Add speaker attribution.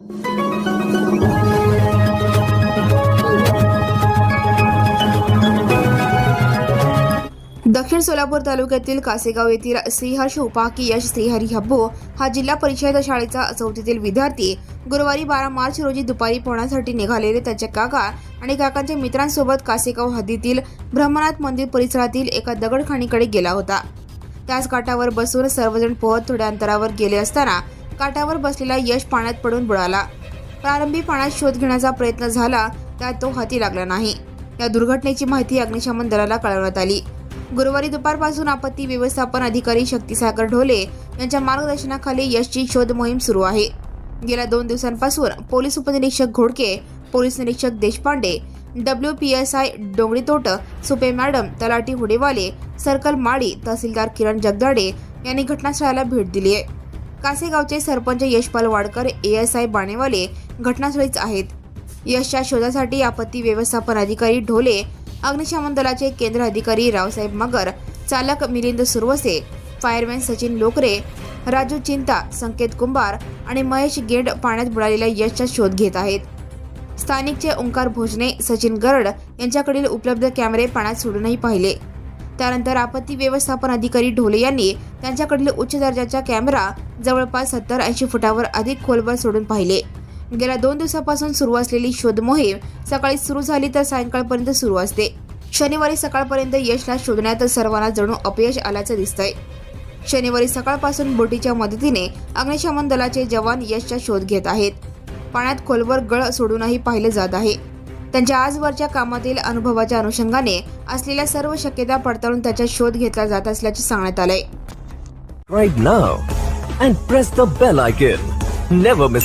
Speaker 1: दक्षिण सोलापूर तालुक्यातील कासेगाव येथील श्रीहर्ष उपाकी यश श्रीहरी हब्बू हा जिल्हा परिषद शाळेचा चौथीतील विद्यार्थी गुरुवारी 12 मार्च रोजी दुपारी पोहण्यासाठी निघालेले त्याचे काका आणि काकांच्या मित्रांसोबत कासेगाव हद्दीतील ब्रह्मनाथ मंदिर परिसरातील एका दगडखाणीकडे गेला होता। त्याच काठावर बसून सर्वजण पोहत थोड्या अंतरावर गेले असताना काठावर बसलेला यश पाण्यात पडून बुडाला। प्रारंभी पाण्यात शोध घेण्याचा प्रयत्न झाला, त्यात तो हाती लागला नाही। या दुर्घटनेची माहिती अग्निशमन दलाला कळवण्यात आली। गुरुवारी दुपारपासून आपत्ती व्यवस्थापन अधिकारी शक्तिसागर ढोले यांच्या मार्गदर्शनाखाली यशची शोध मोहीम सुरू आहे। गेल्या 2 दिवसांपासून पोलीस उपनिरीक्षक घोडके, पोलीस निरीक्षक देशपांडे, WPSI डोंगरीतोट, सुपे मॅडम, तलाठी हुडेवाले, सर्कल माळी, तहसीलदार किरण जगदाडे यांनी घटनास्थळाला भेट दिली आहे। कासेगावचे सरपंच यशपाल वाडकर, ASI बाणेवाले घटनास्थळीच आहेत। यशच्या शोधासाठी आपत्ती व्यवस्थापन अधिकारी ढोले, अग्निशमन दलाचे केंद्र अधिकारी रावसाहेब मगर, चालक मिलिंद सुरवसे, फायरमॅन सचिन लोकरे, राजू चिंता, संकेत कुंभार आणि महेश गेंड पाण्यात बुडालेल्या यशचा शोध घेत आहेत। स्थानिकचे ओंकार भोजने, सचिन गरड यांच्याकडील उपलब्ध कॅमेरे पाण्यात सोडूनही पाहिले। त्यानंतर आपत्ती व्यवस्थापन अधिकारी ढोले यांनी त्यांच्याकडील उच्च दर्जाचा कॅमेरा जवळपास 70-80 फुटावर अधिक खोलवर सोडून पाहिले। गेल्या 2 दिवसापासून सुरू असलेली शोध मोहीम सकाळी सुरू झाली तर सायंकाळपर्यंत सुरू असते। शनिवारी सकाळपर्यंत यशला शोधण्यात सर्वांना जणू अपयश आल्याचं दिसतंय। शनिवारी सकाळपासून बोटीच्या मदतीने अग्निशमन दलाचे जवान यशचा शोध घेत आहेत। पाण्यात खोलवर गळ सोडूनही पाहिलं जात आहे। त्यांच्या आजवरच्या कामातील अनुभवाच्या अनुषंगाने असलेल्या सर्व शक्यता पडताळून त्याचा शोध घेतला जात असल्याचे सांगण्यात आलंय।
Speaker 2: Right now and press the bell icon. Never miss an